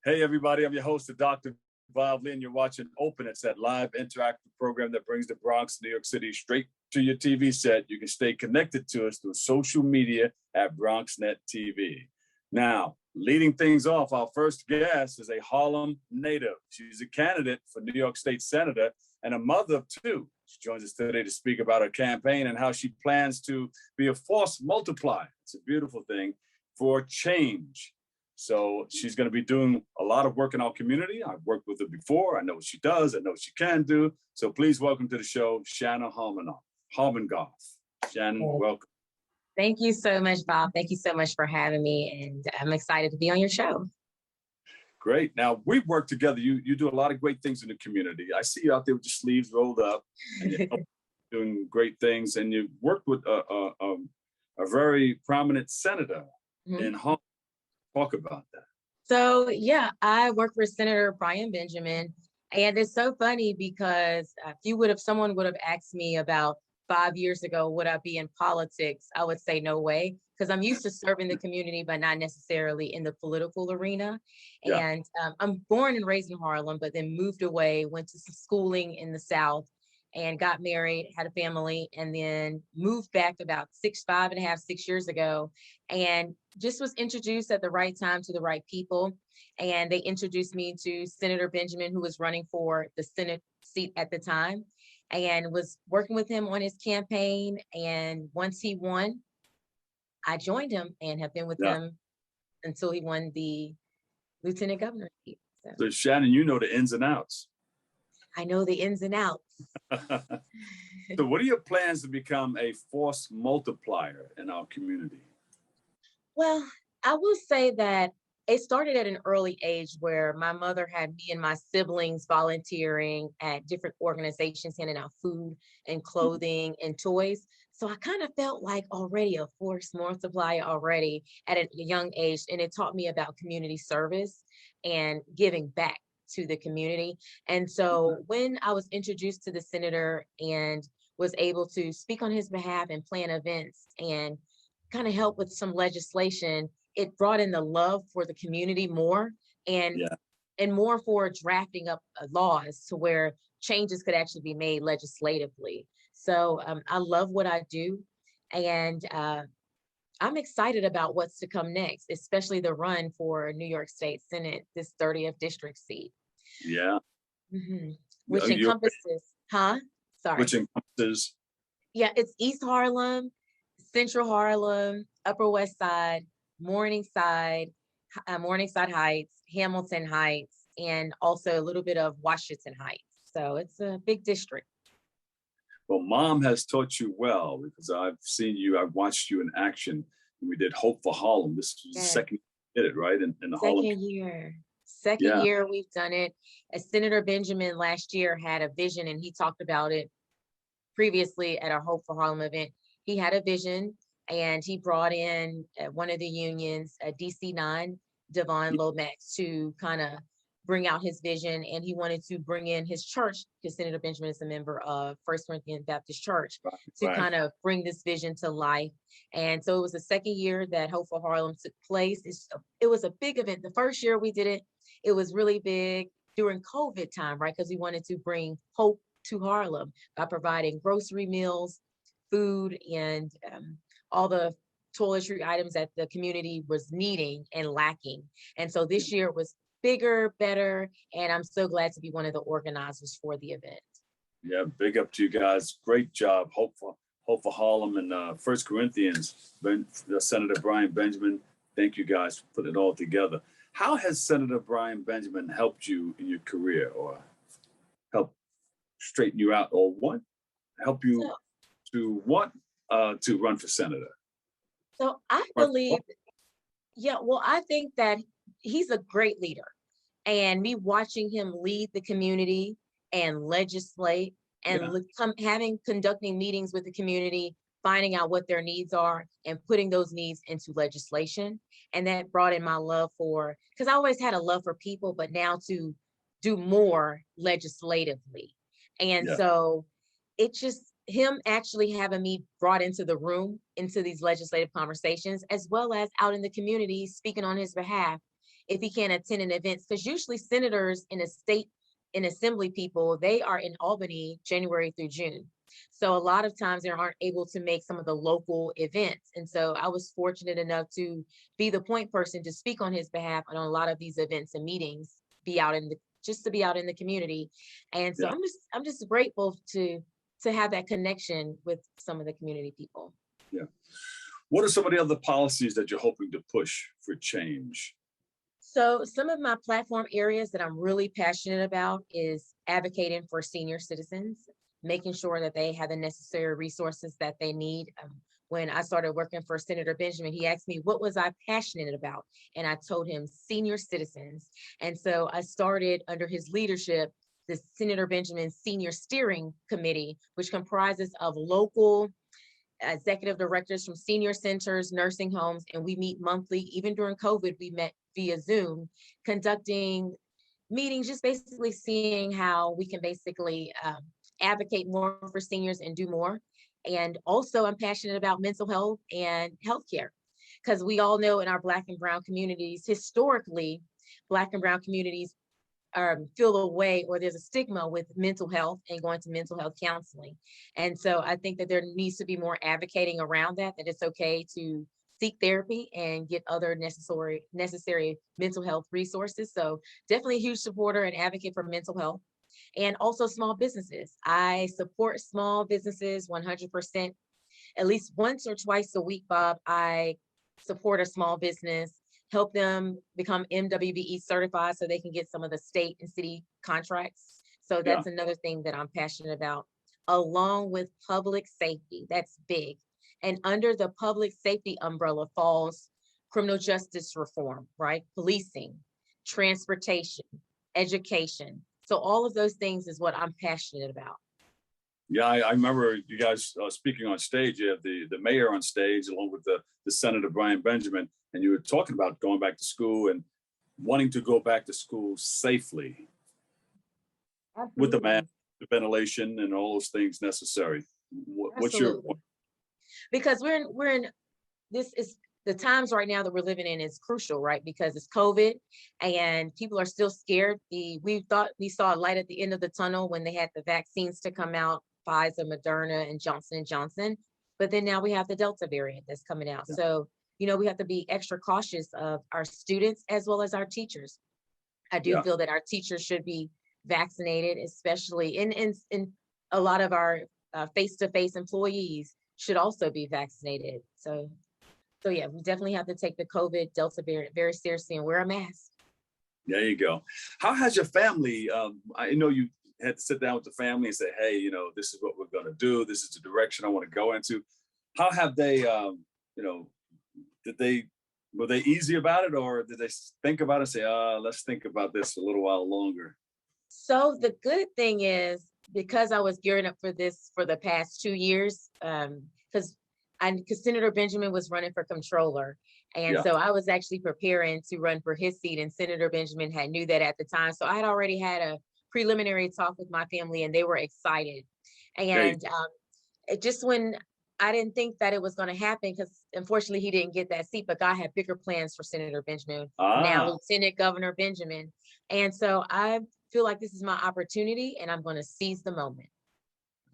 Hey, everybody, I'm your host, Dr. Bob Lee, and you're watching Open. It's that live interactive program that brings the Bronx, New York City straight to your TV set. You can stay connected to us through social media at BronxNet TV. Now, leading things off, our first guest is a Harlem native. She's a candidate for New York State Senator and a mother of two. She joins us today to speak about her campaign and how she plans to be a force multiplier. It's a beautiful thing for change. So she's going to be doing a lot of work in our community. I've worked with her before. I know what she does. I know what she can do. So please welcome to the show, Shana Harmongoff. Shannon, welcome. Thank you so much, Bob. Thank you so much for having me. And I'm excited to be on your show. Great. Now, we've worked together. You do a lot of great things in the community. I see you out there with your sleeves rolled up and you're doing great things. And you worked with a very prominent senator in Harlem. Talk about that. So, yeah, I work for Senator Brian Benjamin. And it's so funny because if someone would have asked me about 5 years ago, would I be in politics? I would say no way, because I'm used to serving the community, but not necessarily in the political arena. Yeah. And I'm born and raised in Harlem, but then moved away, went to some schooling in the South and got married, had a family, and then moved back about 6 years ago, and just was introduced at the right time to the right people. And they introduced me to Senator Benjamin, who was running for the Senate seat at the time, and was working with him on his campaign. And once he won, I joined him and have been with him until he won the lieutenant governor seat. So Shannon, you know the ins and outs. I know the ins and outs. So what are your plans to become a force multiplier in our community? Well, I will say that it started at an early age where my mother had me and my siblings volunteering at different organizations, handing out food and clothing and toys. So I kind of felt like already a force multiplier already at a young age. And it taught me about community service and giving back to the community. And so when I was introduced to the senator and was able to speak on his behalf and plan events and kind of help with some legislation, it brought in the love for the community more and more for drafting up laws to where changes could actually be made legislatively. So I love what I do. And I'm excited about what's to come next, especially the run for New York State Senate, this 30th district seat. Yeah. Which encompasses, Which encompasses? Yeah, it's East Harlem, Central Harlem, Upper West Side, Morningside Heights, Hamilton Heights, and also a little bit of Washington Heights. So it's a big district. Well, Mom has taught you well because I've watched you in action. We did Hope for Harlem. This was the second year you did it, right? In the Harlem. Second year we've done it. As Senator Benjamin last year had a vision, and he talked about it previously at our Hope for Harlem event. He had a vision, and he brought in one of the unions, DC9, Devon Lomax, to kind of bring out his vision. And he wanted to bring in his church, because Senator Benjamin is a member of First Corinthian Baptist Church, to kind of bring this vision to life. And so it was the second year that Hope for Harlem took place. It was a big event. The first year we did it, it was really big during COVID time, right? Because we wanted to bring hope to Harlem by providing grocery meals, food, and all the toiletry items that the community was needing and lacking. And so this year was bigger, better, and I'm so glad to be one of the organizers for the event. Yeah, big up to you guys. Great job. Hope for Harlem and First Corinthians. Senator Brian Benjamin, thank you guys for putting it all together. How has Senator Brian Benjamin helped you in your career, or help straighten you out, or help you to run for senator? So I believe, I think that he's a great leader, and me watching him lead the community and legislate and conducting meetings with the community, finding out what their needs are and putting those needs into legislation. And that brought in my love because I always had a love for people, but now to do more legislatively. And so it's just him actually having me brought into the room, into these legislative conversations, as well as out in the community speaking on his behalf. if he can't attend an event, because usually senators in a state and assembly people, they are in Albany January through June. So a lot of times they aren't able to make some of the local events. And so I was fortunate enough to be the point person to speak on his behalf on a lot of these events and meetings, be out in the just to be out in the community. And so Yeah. I'm just grateful to have that connection with some of the community people. Yeah. What are some of the other policies that you're hoping to push for change? So some of my platform areas that I'm really passionate about is advocating for senior citizens, making sure that they have the necessary resources that they need. When I started working for Senator Benjamin, he asked me, what was I passionate about? And I told him senior citizens. And so I started under his leadership, the Senator Benjamin Senior Steering Committee, which comprises of local executive directors from senior centers, nursing homes, and we meet monthly. Even during COVID, we met via Zoom, conducting meetings, just basically seeing how we can basically advocate more for seniors and do more. And also, I'm passionate about mental health and healthcare, because we all know in our Black and Brown communities, historically, Black and Brown communities feel a way, or there's a stigma with mental health and going to mental health counseling. And so I think that there needs to be more advocating around that it's okay to seek therapy and get other necessary mental health resources. So definitely a huge supporter and advocate for mental health. And also small businesses. I support small businesses 100%. At least once or twice a week, Bob, I support a small business, help them become MWBE certified so they can get some of the state and city contracts. So Yeah. that's another thing that I'm passionate about, along with public safety. That's big. And under the public safety umbrella falls criminal justice reform, right? Policing, transportation, education. So all of those things is what I'm passionate about. Yeah, I remember you guys speaking on stage. You have the mayor on stage along with the Senator Brian Benjamin, and you were talking about going back to school and wanting to go back to school safely with the mask, Absolutely. the ventilation, and all those things necessary. What's your Absolutely. Because we're in this is the times right now that we're living in is crucial, right? Because it's COVID and people are still scared. We thought we saw a light at the end of the tunnel when they had the vaccines to come out, Pfizer, Moderna, and Johnson and Johnson. But then now we have the Delta variant that's coming out. Yeah. So, we have to be extra cautious of our students as well as our teachers. I do feel that our teachers should be vaccinated, especially in a lot of our face-to-face employees should also be vaccinated. So yeah, we definitely have to take the COVID Delta variant very seriously and wear a mask. There you go. How has your family, I know you had to sit down with the family and say, hey, this is what we're going to do. This is the direction I want to go into. How have they, were they easy about it, or did they think about it and say, let's think about this a little while longer? So the good thing is, because I was gearing up for this for the past 2 years, because Senator Benjamin was running for controller. And so I was actually preparing to run for his seat, and Senator Benjamin knew that at the time. So I had already had a preliminary talk with my family and they were excited. And it just when I didn't think that it was going to happen, because unfortunately he didn't get that seat, but God had bigger plans for Senator Benjamin, now Lieutenant Governor Benjamin. And so I feel like this is my opportunity and I'm going to seize the moment.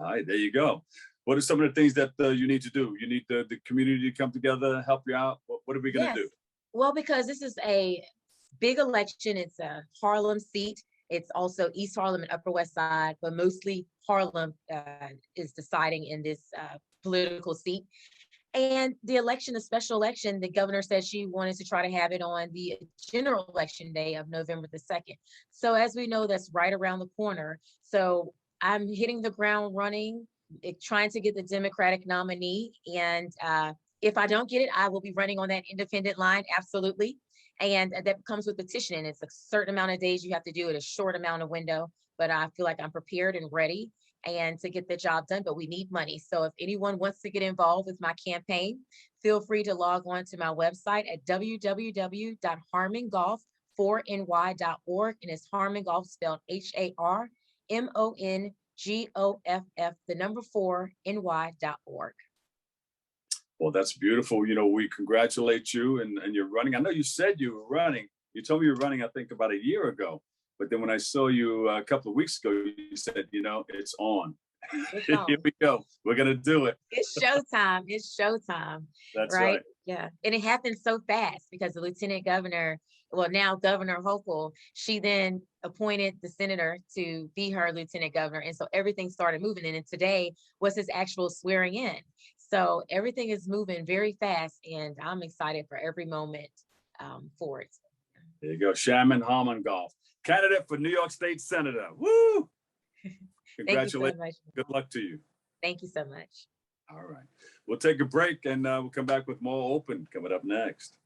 All right, there you go. What are some of the things that you need to do? You need the community to come together, help you out. What are we going to do? Well, because this is a big election, it's a Harlem seat. It's also East Harlem and Upper West Side, but mostly Harlem is deciding in this political seat. And the election, the special election, the governor said she wanted to try to have it on the general election day of November the 2nd. So as we know, that's right around the corner. So I'm hitting the ground running, trying to get the Democratic nominee. And if I don't get it, I will be running on that independent line, absolutely. And that comes with petitioning. It's a certain amount of days you have to do it, a short amount of window, but I feel like I'm prepared and ready and to get the job done, but we need money. So if anyone wants to get involved with my campaign, feel free to log on to my website at www.harmongoff4ny.org. And it's Harmongoff spelled HARMONGOFF, the number 4ny.org. Well, that's beautiful. We congratulate you and you're running. I know you said you were running. You told me you were running, I think, about a year ago. But then when I saw you a couple of weeks ago, you said, it's on. It's Here on. we go. We're going to do it. It's showtime. It's showtime. That's Right? right. Yeah. And it happened so fast because the lieutenant governor, well, now Governor Hochul, she then appointed the senator to be her lieutenant governor. And so everything started moving. And then today was his actual swearing in. So everything is moving very fast. And I'm excited for every moment for it. There you go. Shana Harmongoff, candidate for New York State Senator. Woo! Congratulations. Thank you so much. Good luck to you. Thank you so much. All right. We'll take a break and we'll come back with more Open coming up next.